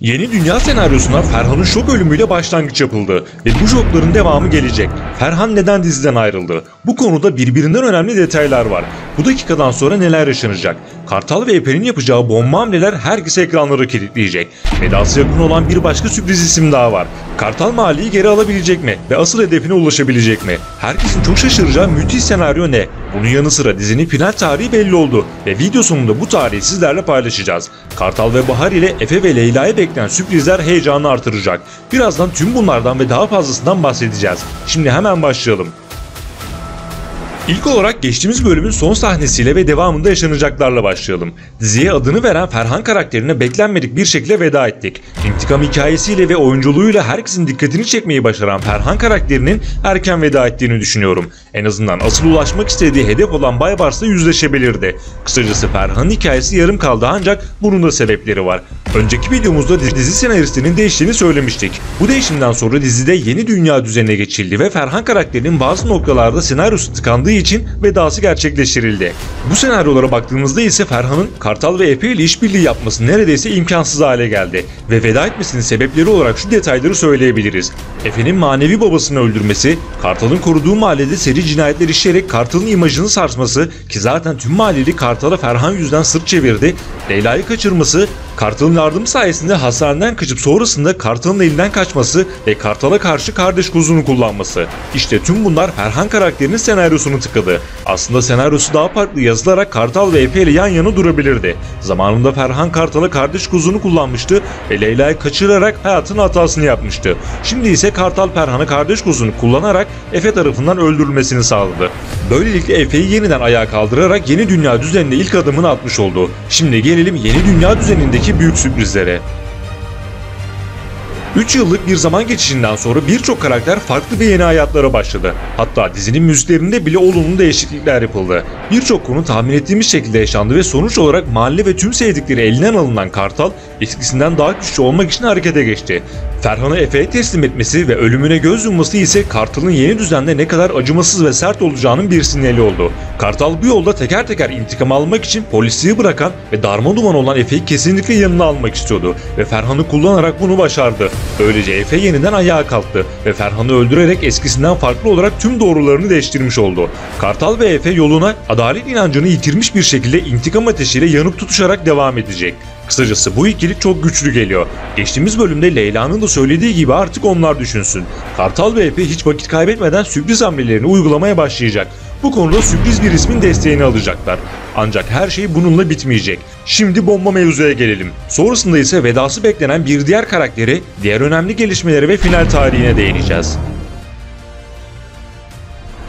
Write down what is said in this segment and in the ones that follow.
Yeni Dünya senaryosuna Ferhan'ın şok ölümüyle başlangıç yapıldı ve bu şokların devamı gelecek. Ferhan neden diziden ayrıldı? Bu konuda birbirinden önemli detaylar var. Bu dakikadan sonra neler yaşanacak? Kartal ve Epe'nin yapacağı bomba hamleler herkese ekranları kilitleyecek. Vedası yakın olan bir başka sürpriz isim daha var. Kartal mahalleyi geri alabilecek mi? Ve asıl hedefine ulaşabilecek mi? Herkesin çok şaşıracağı müthiş senaryo ne? Bunun yanı sıra dizinin final tarihi belli oldu ve video sonunda bu tarihi sizlerle paylaşacağız. Kartal ve Bahar ile Efe ve Leyla'yı bekleyen sürprizler heyecanı artıracak. Birazdan tüm bunlardan ve daha fazlasından bahsedeceğiz. Şimdi hemen başlayalım. İlk olarak geçtiğimiz bölümün son sahnesiyle ve devamında yaşanacaklarla başlayalım. Diziye adını veren Ferhan karakterine beklenmedik bir şekilde veda ettik. İntikam hikayesiyle ve oyunculuğuyla herkesin dikkatini çekmeyi başaran Ferhan karakterinin erken veda ettiğini düşünüyorum. En azından asıl ulaşmak istediği hedef olan Baybars'la yüzleşebilirdi. Kısacası Ferhan'ın hikayesi yarım kaldı ancak bunun da sebepleri var. Önceki videomuzda dizi senaristinin değiştiğini söylemiştik. Bu değişimden sonra dizide yeni dünya düzenine geçildi ve Ferhan karakterinin bazı noktalarda senaryosu tıkandığı için vedası gerçekleştirildi. Bu senaryolara baktığımızda ise Ferhan'ın Kartal ve Epe ile işbirliği yapması neredeyse imkansız hale geldi ve veda etmesinin sebepleri olarak şu detayları söyleyebiliriz. Efe'nin manevi babasını öldürmesi, Kartal'ın koruduğu mahallede seri cinayetler işleyerek Kartal'ın imajını sarsması ki zaten tüm mahalleli Kartal'a Ferhan yüzünden sırt çevirdi, Leyla'yı kaçırması, Kartal'ın yardımı sayesinde hastaneden kaçıp sonrasında Kartal'ın elinden kaçması ve Kartal'a karşı kardeş kozunu kullanması. İşte tüm bunlar Ferhan karakterinin senaryosunu tıkadı. Aslında senaryosu daha farklı yazılarak Kartal ve Epe ile yan yana durabilirdi. Zamanında Ferhan Kartal'a kardeş kozunu kullanmıştı ve Leyla'yı kaçırarak hayatının hatasını yapmıştı. Şimdi ise Kartal Ferhan'a kardeş kozunu kullanarak Efe tarafından öldürülmesini sağladı. Böylelikle Efe'yi yeniden ayağa kaldırarak yeni dünya düzenine ilk adımını atmış oldu. Şimdi gelelim yeni dünya düzenindeki büyük sürprizlere. 3 yıllık bir zaman geçişinden sonra birçok karakter farklı ve yeni hayatlara başladı. Hatta dizinin müziklerinde bile olumlu değişiklikler yapıldı. Birçok konu tahmin ettiğimiz şekilde yaşandı ve sonuç olarak mahalle ve tüm sevdikleri elinden alınan Kartal eskisinden daha güçlü olmak için harekete geçti. Ferhan'ı Efe'ye teslim etmesi ve ölümüne göz yumması ise Kartal'ın yeni düzende ne kadar acımasız ve sert olacağının bir sinyali oldu. Kartal bu yolda teker teker intikam almak için polisliği bırakan ve darmaduman olan Efe'yi kesinlikle yanına almak istiyordu ve Ferhan'ı kullanarak bunu başardı. Böylece Efe yeniden ayağa kalktı ve Ferhan'ı öldürerek eskisinden farklı olarak tüm doğrularını değiştirmiş oldu. Kartal ve Efe yoluna adalet inancını yitirmiş bir şekilde intikam ateşiyle yanıp tutuşarak devam edecek. Kısacası bu ikilik çok güçlü geliyor. Geçtiğimiz bölümde Leyla'nın da söylediği gibi artık onlar düşünsün. Kartal ve Efe hiç vakit kaybetmeden sürpriz hamlelerini uygulamaya başlayacak. Bu konuda sürpriz bir ismin desteğini alacaklar. Ancak her şey bununla bitmeyecek. Şimdi bomba mevzuya gelelim. Sonrasında ise vedası beklenen bir diğer karakteri, diğer önemli gelişmeleri ve final tarihine değineceğiz.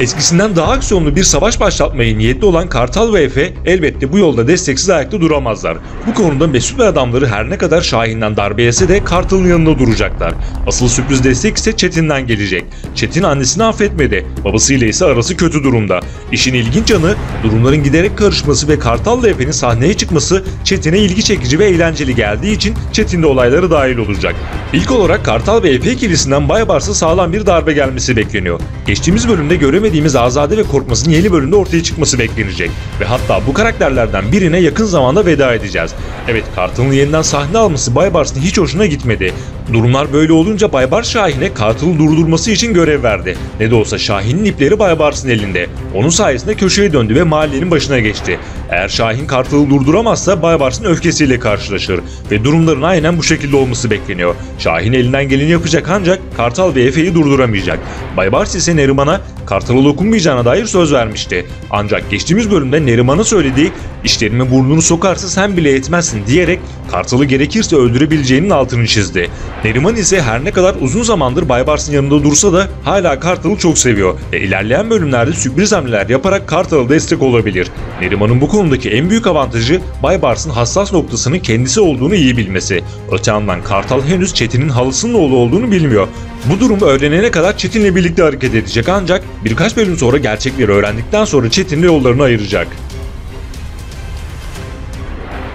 Eskisinden daha aksiyonlu bir savaş başlatmaya niyetli olan Kartal ve Efe elbette bu yolda desteksiz ayakta duramazlar. Bu konuda Mesut ve adamları her ne kadar Şahin'den darbe yese de Kartal'ın yanında duracaklar. Asıl sürpriz destek ise Çetin'den gelecek. Çetin annesini affetmedi. Babasıyla ise arası kötü durumda. İşin ilginç yanı durumların giderek karışması ve Kartal ve Efe'nin sahneye çıkması Çetin'e ilgi çekici ve eğlenceli geldiği için Çetin de olaylara dahil olacak. İlk olarak Kartal ve Efe ikilisinden Baybars'a sağlam bir darbe gelmesi bekleniyor. Geçtiğimiz bölümde göremediğimiz Azade ve Korkmaz'ın yeni bölümde ortaya çıkması beklenecek. Ve hatta bu karakterlerden birine yakın zamanda veda edeceğiz. Evet, Kartal'ın yeniden sahne alması Baybars'ın hiç hoşuna gitmedi. Durumlar böyle olunca Baybars Şahin'e Kartal'ı durdurması için görev verdi. Ne de olsa Şahin'in ipleri Baybars'ın elinde. Onun sayesinde köşeye döndü ve mahallenin başına geçti. Eğer Şahin Kartal'ı durduramazsa Baybars'ın öfkesiyle karşılaşır ve durumların aynen bu şekilde olması bekleniyor. Şahin elinden geleni yapacak ancak Kartal ve Efe'yi durduramayacak. Baybars ise Neriman'a Kartal'a dokunmayacağına dair söz vermişti. Ancak geçtiğimiz bölümde Neriman'a söylediği "İşlerime burnunu sokarsa sen bile yetmezsin" diyerek Kartal'ı gerekirse öldürebileceğinin altını çizdi. Neriman ise her ne kadar uzun zamandır Baybars'ın yanında dursa da hala Kartal'ı çok seviyor ve ilerleyen bölümlerde sürpriz hamleler yaparak Kartal'a destek olabilir. Neriman'ın bu konudaki en büyük avantajı Baybars'ın hassas noktasının kendisi olduğunu iyi bilmesi. Öte yandan Kartal henüz Çetin'in halısının oğlu olduğunu bilmiyor. Bu durumu öğrenene kadar Çetin'le birlikte hareket edecek ancak birkaç bölüm sonra gerçekleri öğrendikten sonra Çetin'le yollarını ayıracak.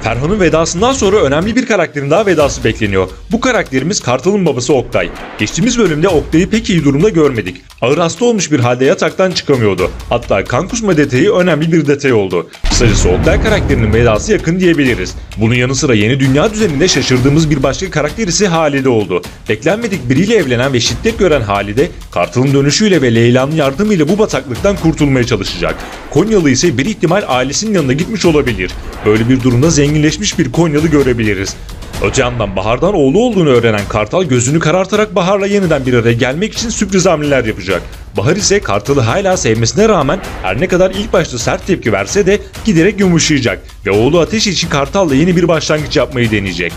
Ferhan'ın vedasından sonra önemli bir karakterin daha vedası bekleniyor. Bu karakterimiz Kartal'ın babası Oktay. Geçtiğimiz bölümde Oktay'ı pek iyi durumda görmedik. Ağır hasta olmuş bir halde yataktan çıkamıyordu. Hatta kan kusma detayı önemli bir detay oldu. Kısacası Oktay karakterinin vedası yakın diyebiliriz. Bunun yanı sıra yeni dünya düzeninde şaşırdığımız bir başka karakter ise Halide oldu. Beklenmedik biriyle evlenen ve şiddet gören Halide, Kartal'ın dönüşüyle ve Leyla'nın yardımıyla bu bataklıktan kurtulmaya çalışacak. Konyalı ise bir ihtimal ailesinin yanına gitmiş olabilir. Böyle bir durumda zenginleşmiş bir Konyalı görebiliriz. Öte yandan Bahar'dan oğlu olduğunu öğrenen Kartal gözünü karartarak Bahar'la yeniden bir araya gelmek için sürpriz hamleler yapacak. Bahar ise Kartal'ı hala sevmesine rağmen her ne kadar ilk başta sert tepki verse de giderek yumuşayacak ve oğlu Ateş için Kartal'la yeni bir başlangıç yapmayı deneyecek.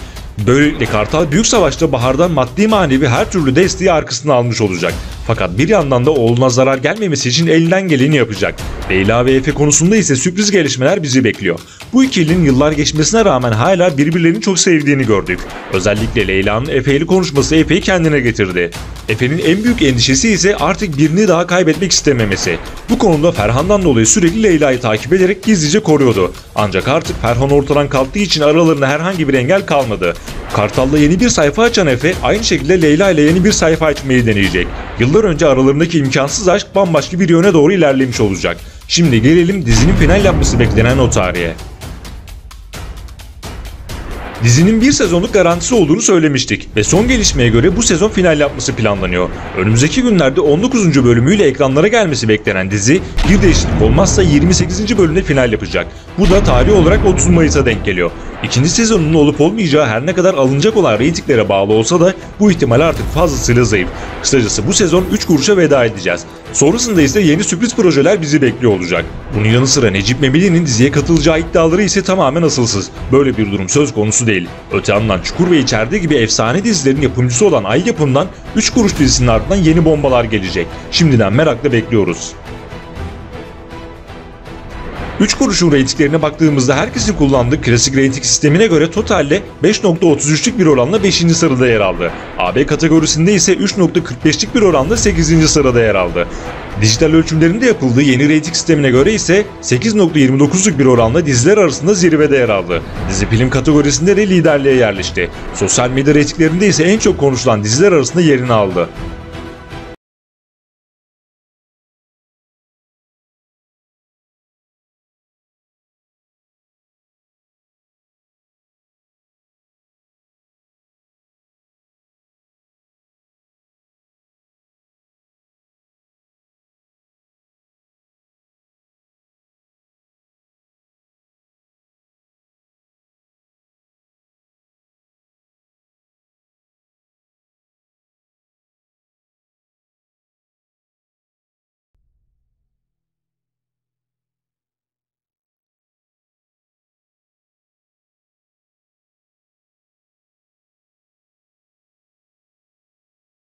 Böylelikle Kartal büyük savaşta Bahar'dan maddi manevi her türlü desteği arkasına almış olacak. Fakat bir yandan da oğluna zarar gelmemesi için elinden geleni yapacak. Leyla ve Efe konusunda ise sürpriz gelişmeler bizi bekliyor. Bu ikilinin yıllar geçmesine rağmen hala birbirlerini çok sevdiğini gördük. Özellikle Leyla'nın Efe ile konuşması Efe'yi kendine getirdi. Efe'nin en büyük endişesi ise artık birini daha kaybetmek istememesi. Bu konuda Ferhan'dan dolayı sürekli Leyla'yı takip ederek gizlice koruyordu. Ancak artık Ferhan ortadan kalktığı için aralarında herhangi bir engel kalmadı. Kartal'la yeni bir sayfa açan Efe aynı şekilde Leyla ile yeni bir sayfa açmayı deneyecek. Yıllar önce aralarındaki imkansız aşk bambaşka bir yöne doğru ilerlemiş olacak. Şimdi gelelim dizinin final yapması beklenen o tarihe. Dizinin bir sezonluk garantisi olduğunu söylemiştik ve son gelişmeye göre bu sezon final yapması planlanıyor. Önümüzdeki günlerde 19. bölümüyle ekranlara gelmesi beklenen dizi bir değişiklik olmazsa 28. bölümde final yapacak. Bu da tarih olarak 30 Mayıs'a denk geliyor. İkinci sezonunun olup olmayacağı her ne kadar alınacak olan reytinglere bağlı olsa da bu ihtimal artık fazlasıyla zayıf. Kısacası bu sezon 3 kuruşa veda edeceğiz. Sonrasında ise yeni sürpriz projeler bizi bekliyor olacak. Bunun yanı sıra Necip Memili'nin diziye katılacağı iddiaları ise tamamen asılsız. Böyle bir durum söz konusu değil. Öte yandan Çukur ve İçeride gibi efsane dizilerin yapımcısı olan Ay Yapım'dan 3 kuruş dizisinin ardından yeni bombalar gelecek. Şimdiden merakla bekliyoruz. 3 kuruşun reytinglerine baktığımızda herkesin kullandığı klasik reyting sistemine göre totalde 5.33'lük bir oranla 5. sırada yer aldı. AB kategorisinde ise 3.45'lik bir oranla 8. sırada yer aldı. Dijital ölçümlerinde yapıldığı yeni reyting sistemine göre ise 8.29'luk bir oranla diziler arasında zirvede yer aldı. Dizi film kategorisinde de liderliğe yerleşti. Sosyal medya reytinglerinde ise en çok konuşulan diziler arasında yerini aldı.